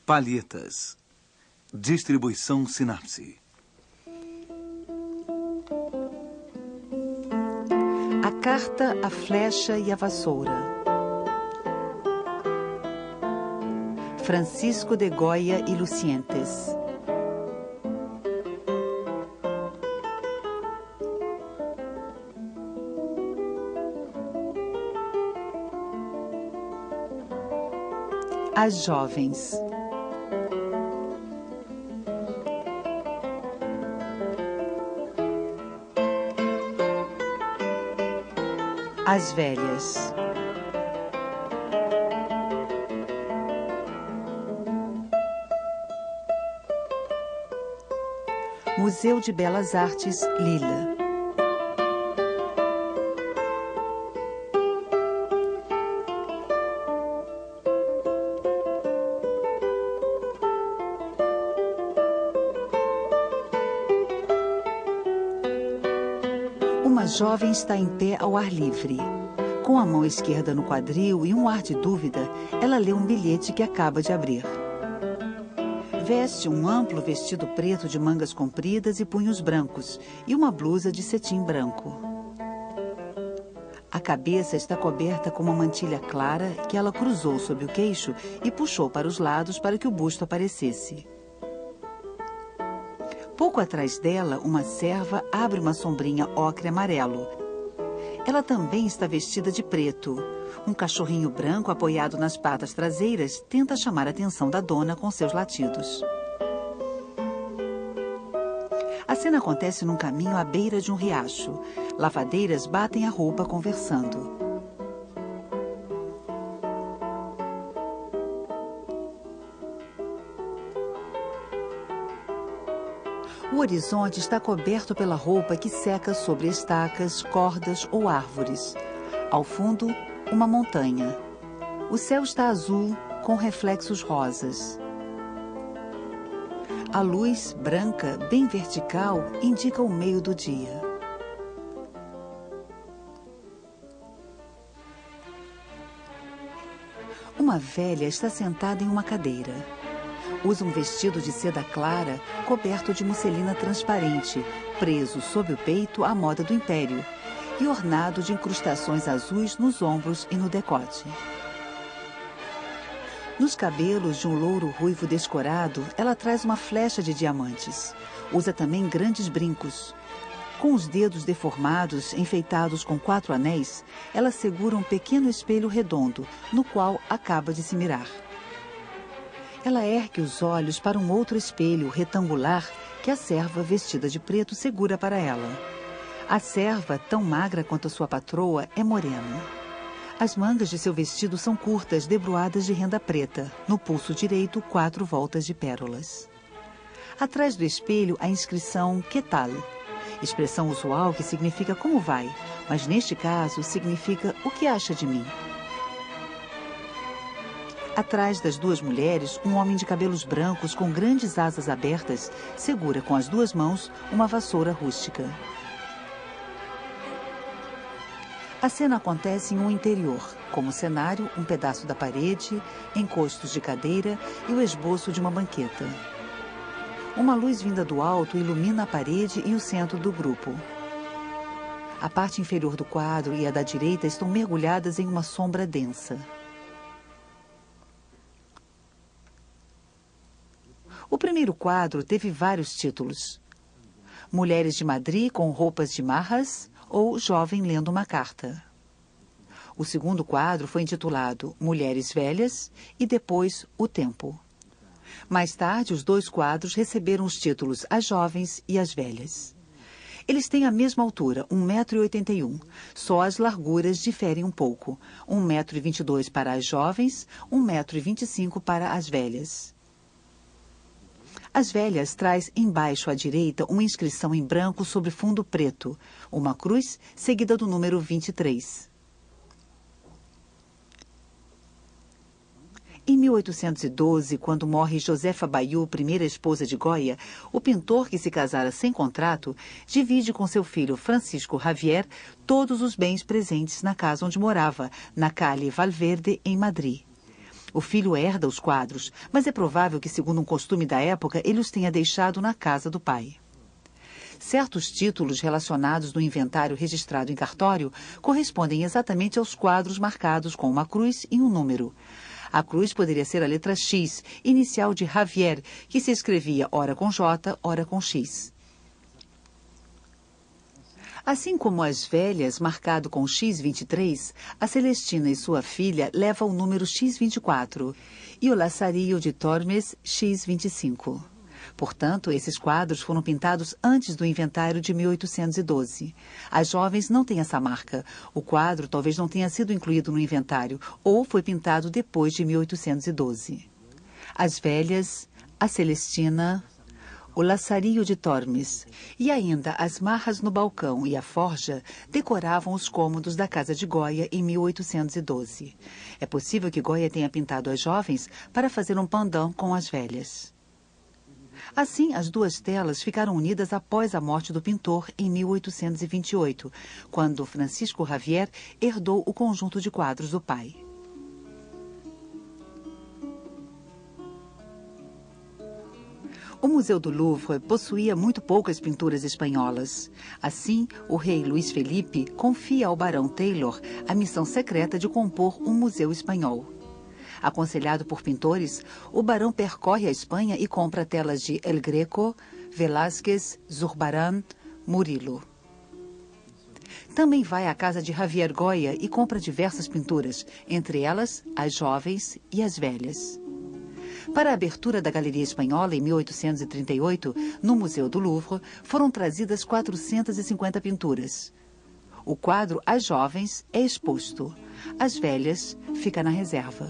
Palhetas. Distribuição Sinapse. A carta, a flecha e a vassoura. Francisco de Goya e Lucientes. As jovens. As velhas. Museu de Belas Artes, Lila. Uma jovem está em pé ao ar livre. Com a mão esquerda no quadril e um ar de dúvida, ela lê um bilhete que acaba de abrir. Veste um amplo vestido preto de mangas compridas e punhos brancos e uma blusa de cetim branco. A cabeça está coberta com uma mantilha clara que ela cruzou sob o queixo e puxou para os lados para que o busto aparecesse. Pouco atrás dela, uma serva abre uma sombrinha ocre-amarelo. Ela também está vestida de preto. Um cachorrinho branco apoiado nas patas traseiras tenta chamar a atenção da dona com seus latidos. A cena acontece num caminho à beira de um riacho. Lavadeiras batem a roupa conversando. O horizonte está coberto pela roupa que seca sobre estacas, cordas ou árvores. Ao fundo, uma montanha. O céu está azul, com reflexos rosas. A luz, branca, bem vertical, indica o meio do dia. Uma velha está sentada em uma cadeira. Usa um vestido de seda clara, coberto de musselina transparente, preso sob o peito à moda do Império, e ornado de incrustações azuis nos ombros e no decote. Nos cabelos de um louro ruivo descorado, ela traz uma flecha de diamantes. Usa também grandes brincos. Com os dedos deformados, enfeitados com 4 anéis, ela segura um pequeno espelho redondo, no qual acaba de se mirar. Ela ergue os olhos para um outro espelho retangular que a serva vestida de preto segura para ela. A serva, tão magra quanto a sua patroa, é morena. As mangas de seu vestido são curtas, debruadas de renda preta. No pulso direito, 4 voltas de pérolas. Atrás do espelho, a inscrição "Que tal?", expressão usual que significa "como vai?", mas neste caso significa "o que acha de mim?". Atrás das duas mulheres, um homem de cabelos brancos com grandes asas abertas segura com as 2 mãos uma vassoura rústica. A cena acontece em um interior. Como cenário, um pedaço da parede, encostos de cadeira e o esboço de uma banqueta. Uma luz vinda do alto ilumina a parede e o centro do grupo. A parte inferior do quadro e a da direita estão mergulhadas em uma sombra densa. O primeiro quadro teve vários títulos. Mulheres de Madrid com roupas de marras ou Jovem lendo uma carta. O segundo quadro foi intitulado Mulheres Velhas e depois O Tempo. Mais tarde, os 2 quadros receberam os títulos As Jovens e As Velhas. Eles têm a mesma altura, 1,81 m, só as larguras diferem um pouco. 1,22 m para as jovens, 1,25 m para as velhas. As velhas traz embaixo à direita uma inscrição em branco sobre fundo preto, uma cruz seguida do número 23. Em 1812, quando morre Josefa Bayou, primeira esposa de Goya, o pintor que se casara sem contrato divide com seu filho Francisco Javier todos os bens presentes na casa onde morava, na Calle Valverde, em Madrid. O filho herda os quadros, mas é provável que, segundo um costume da época, ele os tenha deixado na casa do pai. Certos títulos relacionados no inventário registrado em cartório correspondem exatamente aos quadros marcados com uma cruz e um número. A cruz poderia ser a letra X, inicial de Javier, que se escrevia ora com J, ora com X. Assim como as velhas, marcado com X23, a Celestina e sua filha levam o número X24 e o Lazarillo de Tormes X25. Portanto, esses quadros foram pintados antes do inventário de 1812. As jovens não têm essa marca. O quadro talvez não tenha sido incluído no inventário ou foi pintado depois de 1812. As velhas, a Celestina, o Lazarillo de Tormes e ainda as marras no balcão e a forja decoravam os cômodos da casa de Goya em 1812. É possível que Goya tenha pintado as jovens para fazer um pendant com as velhas. Assim, as duas telas ficaram unidas após a morte do pintor em 1828, quando Francisco Javier herdou o conjunto de quadros do pai. O Museu do Louvre possuía muito poucas pinturas espanholas. Assim, o rei Luís Felipe confia ao barão Taylor a missão secreta de compor um museu espanhol. Aconselhado por pintores, o barão percorre a Espanha e compra telas de El Greco, Velázquez, Zurbarán, Murillo. Também vai à casa de Javier Goya e compra diversas pinturas, entre elas as jovens e as velhas. Para a abertura da Galeria Espanhola, em 1838, no Museu do Louvre, foram trazidas 450 pinturas. O quadro As Jovens é exposto. As Velhas fica na reserva.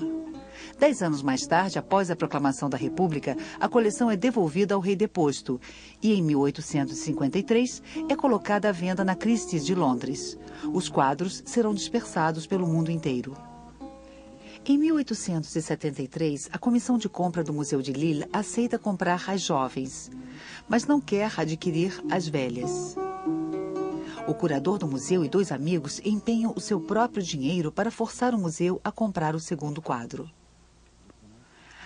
10 anos mais tarde, após a proclamação da República, a coleção é devolvida ao rei deposto e, em 1853, é colocada à venda na Christie's de Londres. Os quadros serão dispersados pelo mundo inteiro. Em 1873, a comissão de compra do Museu de Lille aceita comprar as jovens, mas não quer adquirir as velhas. O curador do museu e 2 amigos empenham o seu próprio dinheiro para forçar o museu a comprar o segundo quadro.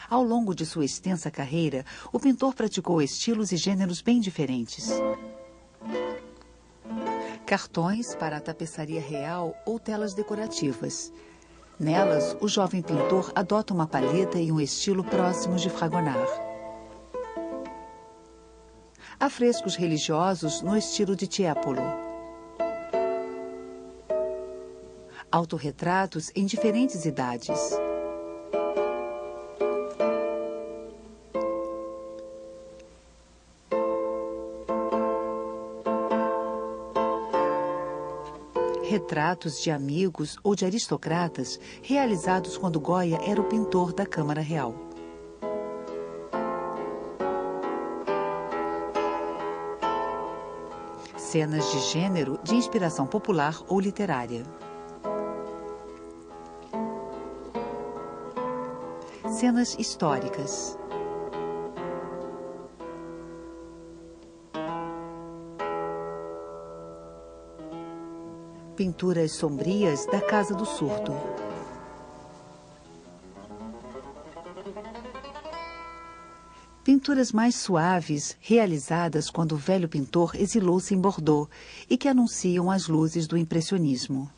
Ao longo de sua extensa carreira, o pintor praticou estilos e gêneros bem diferentes. Cartões para a tapeçaria real ou telas decorativas. Nelas, o jovem pintor adota uma palheta e um estilo próximos de Fragonard. Há frescos religiosos no estilo de Tiepolo. Autorretratos em diferentes idades. Retratos de amigos ou de aristocratas realizados quando Goya era o pintor da Câmara Real. Cenas de gênero de inspiração popular ou literária. Cenas históricas. Pinturas sombrias da Casa do Surdo. Pinturas mais suaves, realizadas quando o velho pintor exilou-se em Bordeaux e que anunciam as luzes do impressionismo.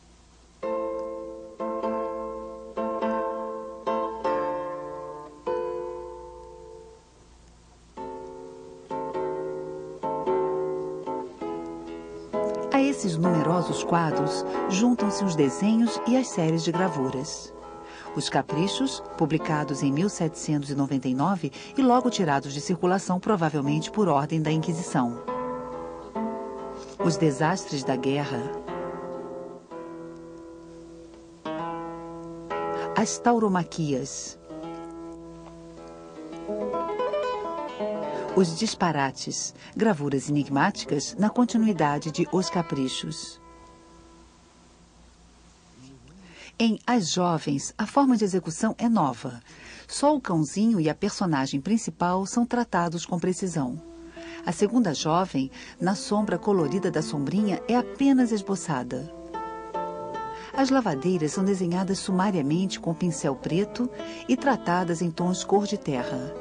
A esses numerosos quadros juntam-se os desenhos e as séries de gravuras. Os caprichos, publicados em 1799 e logo tirados de circulação, provavelmente por ordem da Inquisição. Os desastres da guerra. As tauromaquias. Os disparates, gravuras enigmáticas na continuidade de Os Caprichos. Em As Jovens, a forma de execução é nova. Só o cãozinho e a personagem principal são tratados com precisão. A segunda jovem, na sombra colorida da sombrinha, é apenas esboçada. As lavadeiras são desenhadas sumariamente com pincel preto e tratadas em tons cor de terra.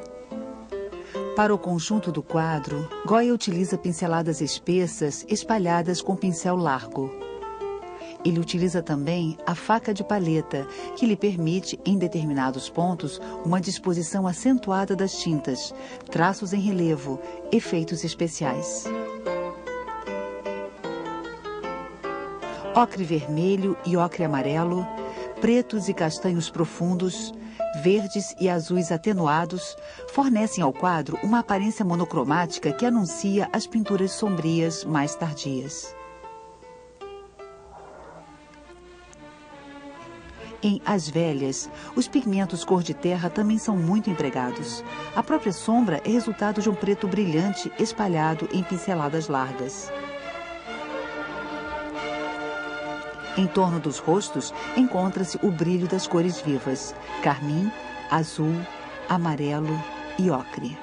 Para o conjunto do quadro, Goya utiliza pinceladas espessas espalhadas com pincel largo. Ele utiliza também a faca de paleta, que lhe permite, em determinados pontos, uma disposição acentuada das tintas, traços em relevo, efeitos especiais. Ocre vermelho e ocre amarelo, pretos e castanhos profundos, verdes e azuis atenuados, fornecem ao quadro uma aparência monocromática que anuncia as pinturas sombrias mais tardias. Em As Velhas, os pigmentos cor de terra também são muito empregados. A própria sombra é resultado de um preto brilhante espalhado em pinceladas largas. Em torno dos rostos, encontra-se o brilho das cores vivas: carmim, azul, amarelo e ocre.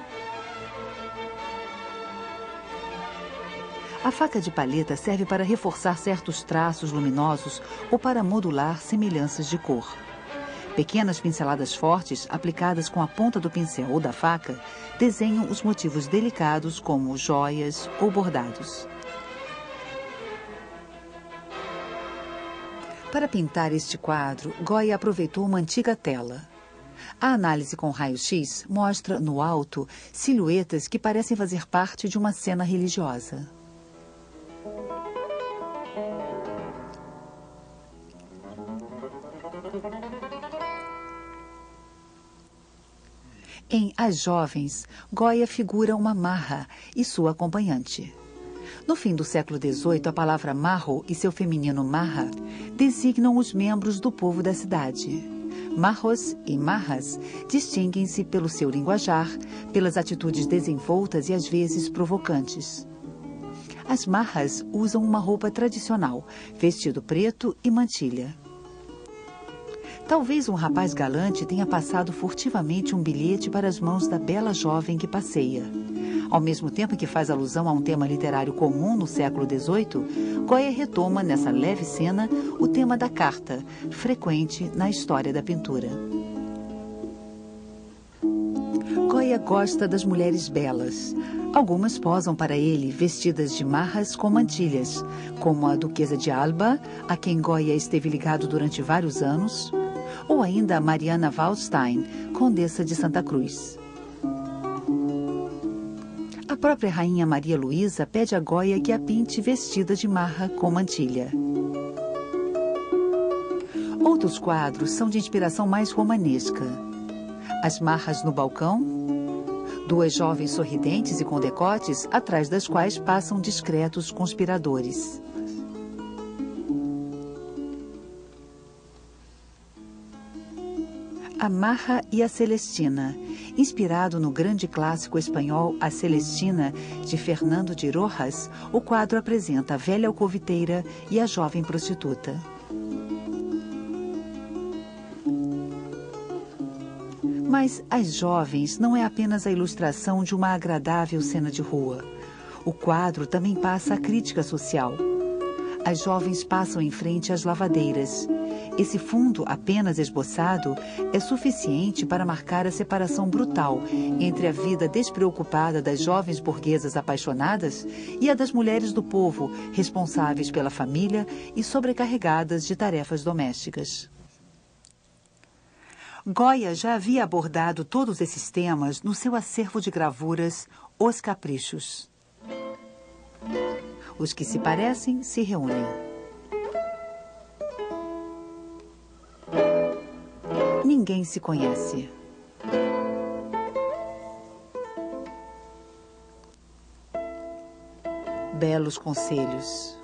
A faca de paleta serve para reforçar certos traços luminosos ou para modular semelhanças de cor. Pequenas pinceladas fortes, aplicadas com a ponta do pincel ou da faca, desenham os motivos delicados como joias ou bordados. Para pintar este quadro, Goya aproveitou uma antiga tela. A análise com raio-x mostra, no alto, silhuetas que parecem fazer parte de uma cena religiosa. Em As Jovens, Goya figura uma marra e sua acompanhante. No fim do século XVIII, a palavra marro e seu feminino marra designam os membros do povo da cidade. Marros e marras distinguem-se pelo seu linguajar, pelas atitudes desenvoltas e às vezes provocantes. As marras usam uma roupa tradicional, vestido preto e mantilha. Talvez um rapaz galante tenha passado furtivamente um bilhete para as mãos da bela jovem que passeia. Ao mesmo tempo que faz alusão a um tema literário comum no século XVIII, Goya retoma, nessa leve cena, o tema da carta, frequente na história da pintura. Goya gosta das mulheres belas. Algumas posam para ele vestidas de marras com mantilhas, como a duquesa de Alba, a quem Goya esteve ligado durante vários anos, ou ainda a Mariana Waldstein, condessa de Santa Cruz. A própria rainha Maria Luísa pede a Goya que a pinte vestida de marra com mantilha. Outros quadros são de inspiração mais romanesca. As marras no balcão, duas jovens sorridentes e com decotes, atrás das quais passam discretos conspiradores. A Marra e a Celestina, inspirado no grande clássico espanhol A Celestina, de Fernando de Rojas, o quadro apresenta a velha alcoviteira e a jovem prostituta. Mas As Jovens não é apenas a ilustração de uma agradável cena de rua. O quadro também passa a crítica social. As jovens passam em frente às lavadeiras. Esse fundo apenas esboçado é suficiente para marcar a separação brutal entre a vida despreocupada das jovens burguesas apaixonadas e a das mulheres do povo, responsáveis pela família e sobrecarregadas de tarefas domésticas. Goya já havia abordado todos esses temas no seu acervo de gravuras Os Caprichos. Os que se parecem se reúnem. Ninguém se conhece. Belos conselhos.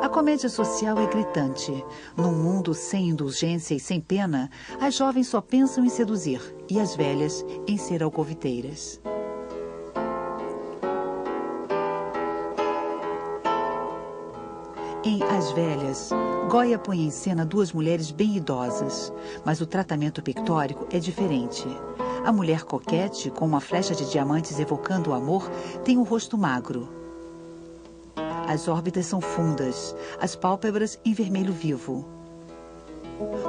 A comédia social é gritante. Num mundo sem indulgência e sem pena, as jovens só pensam em seduzir e as velhas em ser alcoviteiras. Em As Velhas, Goya põe em cena duas mulheres bem idosas, mas o tratamento pictórico é diferente. A mulher coquete, com uma flecha de diamantes evocando o amor, tem um rosto magro. As órbitas são fundas, as pálpebras em vermelho vivo.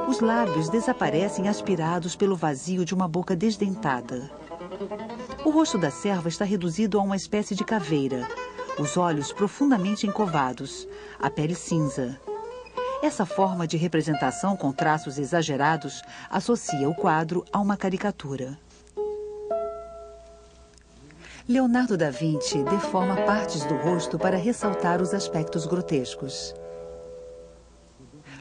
Os lábios desaparecem aspirados pelo vazio de uma boca desdentada. O rosto da serva está reduzido a uma espécie de caveira, os olhos profundamente encovados, a pele cinza. Essa forma de representação com traços exagerados associa o quadro a uma caricatura. Leonardo da Vinci deforma partes do rosto para ressaltar os aspectos grotescos.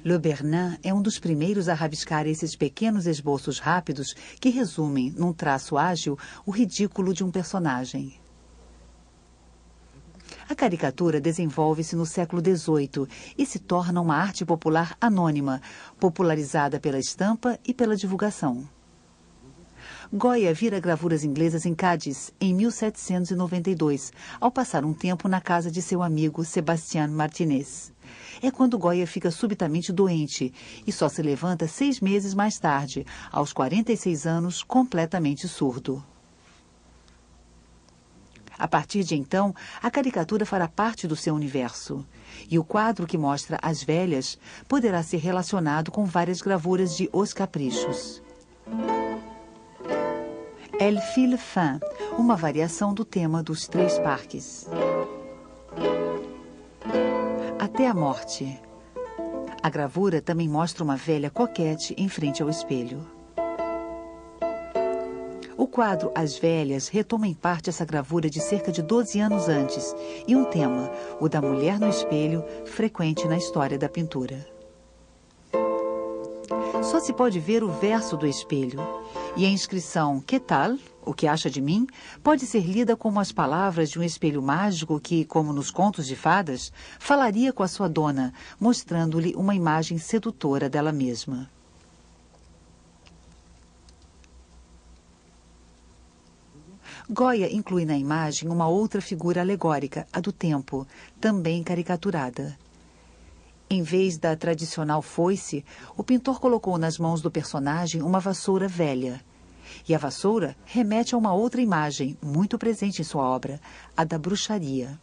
Le Bernin é um dos primeiros a rabiscar esses pequenos esboços rápidos que resumem, num traço ágil, o ridículo de um personagem. A caricatura desenvolve-se no século XVIII e se torna uma arte popular anônima, popularizada pela estampa e pela divulgação. Goya vira gravuras inglesas em Cádiz em 1792, ao passar um tempo na casa de seu amigo Sebastián Martínez. É quando Goya fica subitamente doente e só se levanta 6 meses mais tarde, aos 46 anos, completamente surdo. A partir de então, a caricatura fará parte do seu universo. E o quadro que mostra As Velhas poderá ser relacionado com várias gravuras de Os Caprichos. Elle file fin, uma variação do tema dos 3 parques. Até a morte. A gravura também mostra uma velha coquete em frente ao espelho. O quadro As Velhas retoma em parte essa gravura de cerca de 12 anos antes e um tema, o da mulher no espelho, frequente na história da pintura. Só se pode ver o verso do espelho e a inscrição "Que tal?", o que acha de mim, pode ser lida como as palavras de um espelho mágico que, como nos contos de fadas, falaria com a sua dona, mostrando-lhe uma imagem sedutora dela mesma. Goya inclui na imagem uma outra figura alegórica, a do tempo, também caricaturada. Em vez da tradicional foice, o pintor colocou nas mãos do personagem uma vassoura velha. E a vassoura remete a uma outra imagem, muito presente em sua obra, a da bruxaria.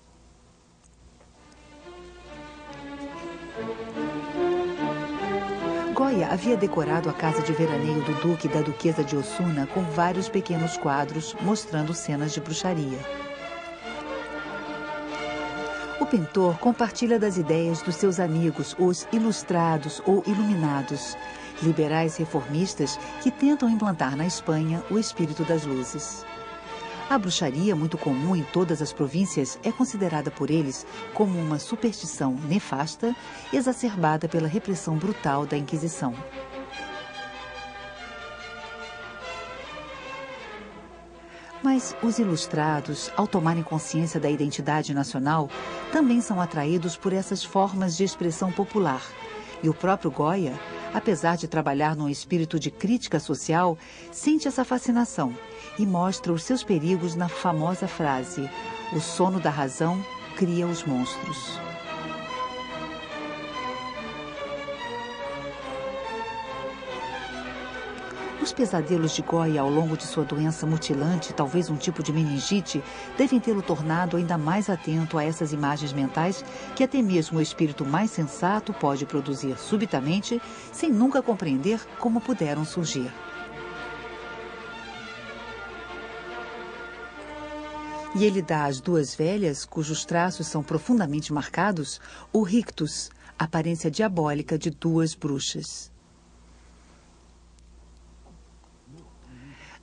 Goya havia decorado a casa de veraneio do duque e da duquesa de Osuna com vários pequenos quadros mostrando cenas de bruxaria. O pintor compartilha das ideias dos seus amigos, os ilustrados ou iluminados, liberais reformistas que tentam implantar na Espanha o espírito das luzes. A bruxaria, muito comum em todas as províncias, é considerada por eles como uma superstição nefasta, exacerbada pela repressão brutal da Inquisição. Mas os ilustrados, ao tomarem consciência da identidade nacional, também são atraídos por essas formas de expressão popular. E o próprio Goya, apesar de trabalhar num espírito de crítica social, sente essa fascinação e mostra os seus perigos na famosa frase: "O sono da razão cria os monstros". Os pesadelos de Goya ao longo de sua doença mutilante, talvez um tipo de meningite, devem tê-lo tornado ainda mais atento a essas imagens mentais que até mesmo o espírito mais sensato pode produzir subitamente, sem nunca compreender como puderam surgir. E ele dá às duas velhas, cujos traços são profundamente marcados, o rictus, aparência diabólica de duas bruxas.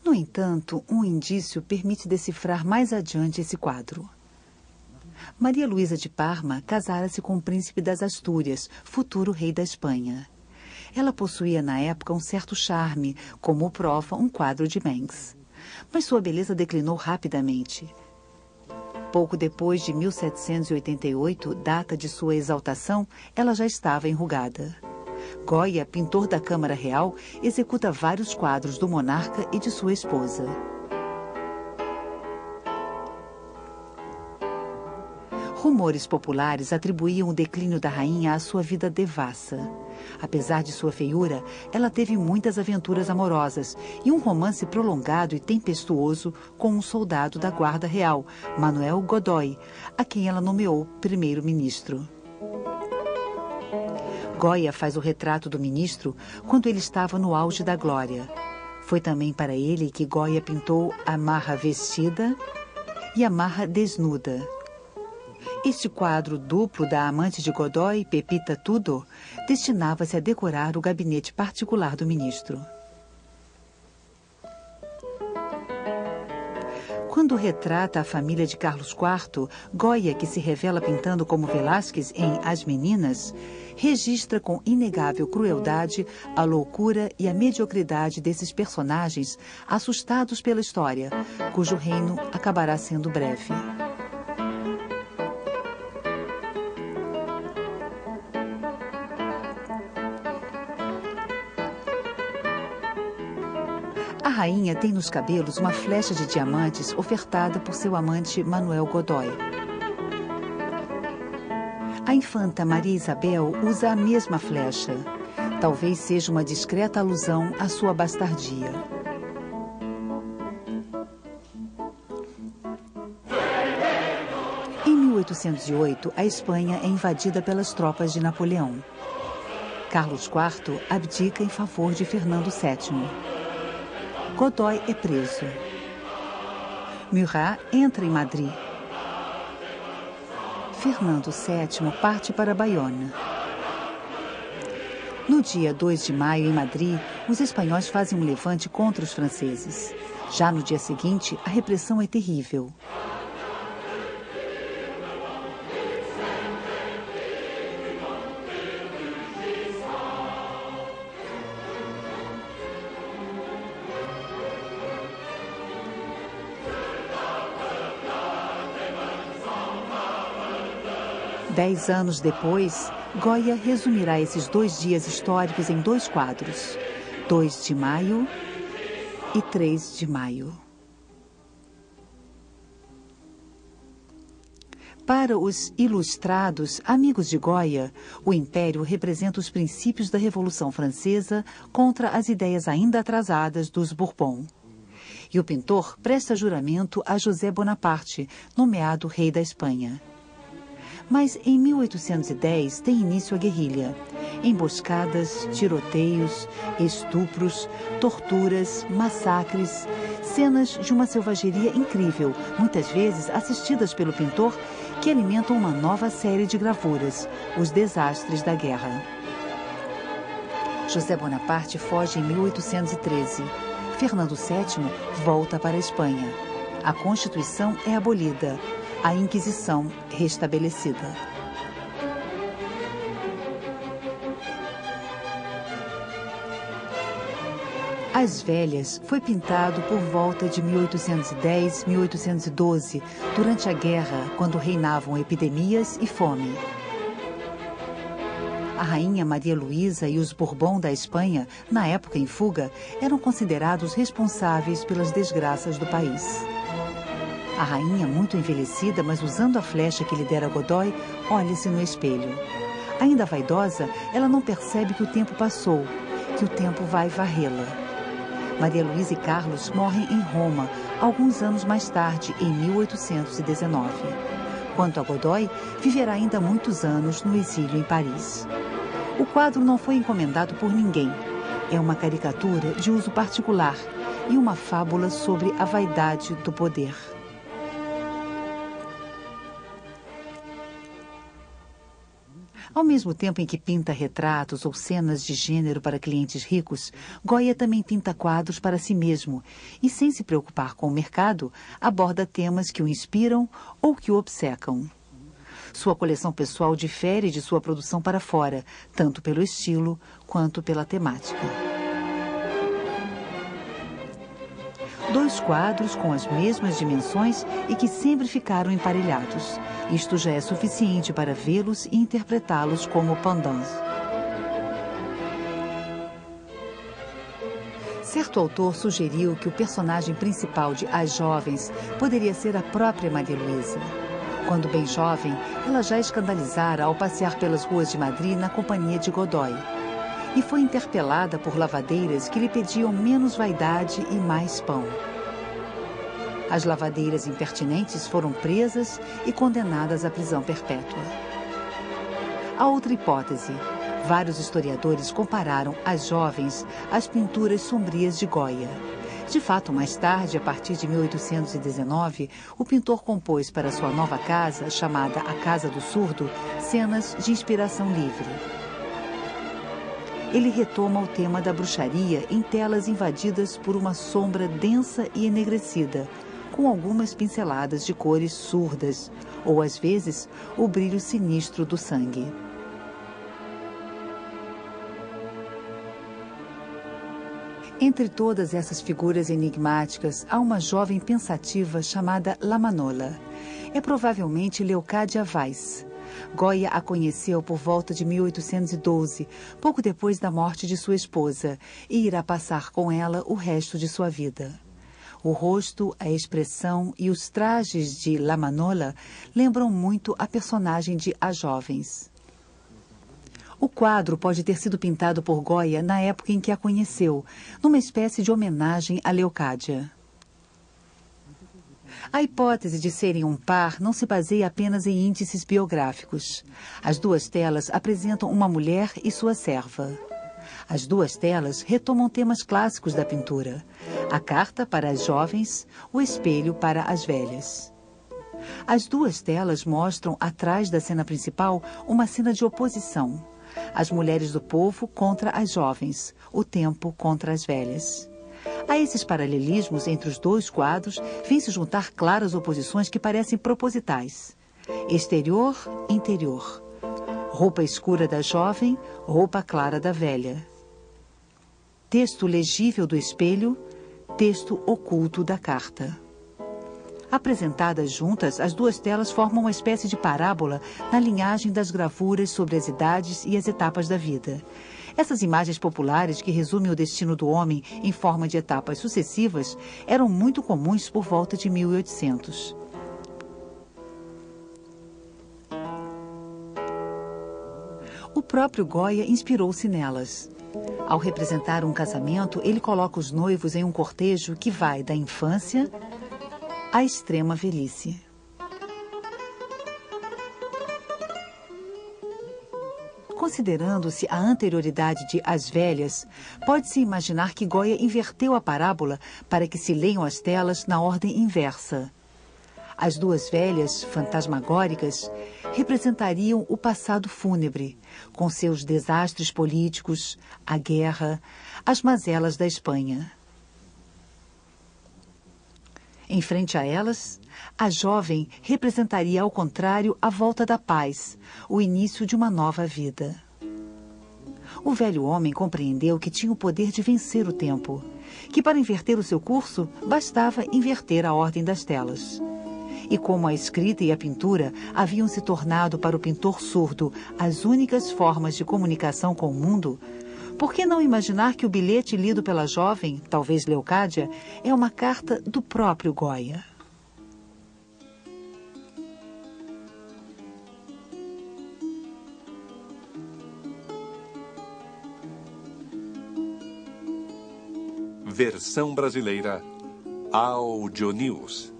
No entanto, um indício permite decifrar mais adiante esse quadro. Maria Luísa de Parma casara-se com o príncipe das Astúrias, futuro rei da Espanha. Ela possuía na época um certo charme, como o prova um quadro de Mengs. Mas sua beleza declinou rapidamente. Pouco depois de 1788, data de sua exaltação, ela já estava enrugada. Goya, pintor da Câmara Real, executa vários quadros do monarca e de sua esposa. Rumores populares atribuíam o declínio da rainha à sua vida devassa. Apesar de sua feiura, ela teve muitas aventuras amorosas e um romance prolongado e tempestuoso com um soldado da Guarda Real, Manuel Godoy, a quem ela nomeou primeiro-ministro. Goya faz o retrato do ministro quando ele estava no auge da glória. Foi também para ele que Goya pintou a Marra Vestida e a Marra Desnuda. Este quadro duplo da amante de Godoy, Pepita Tudor, destinava-se a decorar o gabinete particular do ministro. Quando retrata a família de Carlos IV, Goya, que se revela pintando como Velázquez em As Meninas, registra com inegável crueldade a loucura e a mediocridade desses personagens assustados pela história, cujo reino acabará sendo breve. A rainha tem nos cabelos uma flecha de diamantes ofertada por seu amante Manuel Godoy. A infanta Maria Isabel usa a mesma flecha. Talvez seja uma discreta alusão à sua bastardia. Em 1808, a Espanha é invadida pelas tropas de Napoleão. Carlos IV abdica em favor de Fernando VII. Godoy é preso. Murat entra em Madrid. Fernando VII parte para Baiona. No dia 2 de maio, em Madrid, os espanhóis fazem um levante contra os franceses. Já no dia seguinte, a repressão é terrível. Dez anos depois, Goya resumirá esses 2 dias históricos em 2 quadros, 2 de maio e 3 de maio. Para os ilustrados amigos de Goya, o Império representa os princípios da Revolução Francesa contra as ideias ainda atrasadas dos Bourbon. E o pintor presta juramento a José Bonaparte, nomeado rei da Espanha. Mas em 1810 tem início a guerrilha. Emboscadas, tiroteios, estupros, torturas, massacres, cenas de uma selvageria incrível, muitas vezes assistidas pelo pintor, que alimentam uma nova série de gravuras, Os Desastres da Guerra. José Bonaparte foge em 1813. Fernando VII volta para a Espanha. A Constituição é abolida. A Inquisição restabelecida. As Velhas foi pintado por volta de 1810, 1812, durante a guerra, quando reinavam epidemias e fome. A rainha Maria Luísa e os Bourbon da Espanha, na época em fuga, eram considerados responsáveis pelas desgraças do país. A rainha, muito envelhecida, mas usando a flecha que lhe dera Godoy, olha-se no espelho. Ainda vaidosa, ela não percebe que o tempo passou, que o tempo vai varrê-la. Maria Luísa e Carlos morrem em Roma, alguns anos mais tarde, em 1819. Quanto a Godoy, viverá ainda muitos anos no exílio em Paris. O quadro não foi encomendado por ninguém. É uma caricatura de uso particular e uma fábula sobre a vaidade do poder. Ao mesmo tempo em que pinta retratos ou cenas de gênero para clientes ricos, Goya também pinta quadros para si mesmo e, sem se preocupar com o mercado, aborda temas que o inspiram ou que o obcecam. Sua coleção pessoal difere de sua produção para fora, tanto pelo estilo quanto pela temática. 2 quadros com as mesmas dimensões e que sempre ficaram emparelhados. Isto já é suficiente para vê-los e interpretá-los como pendants. Certo autor sugeriu que o personagem principal de As Jovens poderia ser a própria Maria Luísa. Quando bem jovem, ela já escandalizara ao passear pelas ruas de Madrid na companhia de Godoy. E foi interpelada por lavadeiras que lhe pediam menos vaidade e mais pão. As lavadeiras impertinentes foram presas e condenadas à prisão perpétua. A outra hipótese. Vários historiadores compararam as jovens às pinturas sombrias de Goya. De fato, mais tarde, a partir de 1819, o pintor compôs para sua nova casa, chamada A Casa do Surdo, cenas de inspiração livre. Ele retoma o tema da bruxaria em telas invadidas por uma sombra densa e enegrecida, com algumas pinceladas de cores surdas, ou às vezes, o brilho sinistro do sangue. Entre todas essas figuras enigmáticas, há uma jovem pensativa chamada La Manola. É provavelmente Leocádia Weiss. Goya a conheceu por volta de 1812, pouco depois da morte de sua esposa, e irá passar com ela o resto de sua vida. O rosto, a expressão e os trajes de La Manola lembram muito a personagem de As Jovens. O quadro pode ter sido pintado por Goya na época em que a conheceu, numa espécie de homenagem a Leocádia. A hipótese de serem um par não se baseia apenas em índices biográficos. As duas telas apresentam uma mulher e sua serva. As duas telas retomam temas clássicos da pintura: a carta para as jovens, o espelho para as velhas. As duas telas mostram, atrás da cena principal, uma cena de oposição. As mulheres do povo contra as jovens, o tempo contra as velhas. A esses paralelismos entre os dois quadros vêm se juntar claras oposições que parecem propositais. Exterior, interior. Roupa escura da jovem, roupa clara da velha. Texto legível do espelho, texto oculto da carta. Apresentadas juntas, as duas telas formam uma espécie de parábola na linhagem das gravuras sobre as idades e as etapas da vida. Essas imagens populares que resumem o destino do homem em forma de etapas sucessivas eram muito comuns por volta de 1800. O próprio Goya inspirou-se nelas. Ao representar um casamento, ele coloca os noivos em um cortejo que vai da infância à extrema velhice. Considerando-se a anterioridade de As Velhas, pode-se imaginar que Goya inverteu a parábola para que se leiam as telas na ordem inversa. As duas velhas, fantasmagóricas, representariam o passado fúnebre, com seus desastres políticos, a guerra, as mazelas da Espanha. Em frente a elas, a jovem representaria, ao contrário, a volta da paz, o início de uma nova vida. O velho homem compreendeu que tinha o poder de vencer o tempo, que para inverter o seu curso, bastava inverter a ordem das telas. E como a escrita e a pintura haviam se tornado para o pintor surdo as únicas formas de comunicação com o mundo, por que não imaginar que o bilhete lido pela jovem, talvez Leocádia, é uma carta do próprio Goya? Versão brasileira Audio News.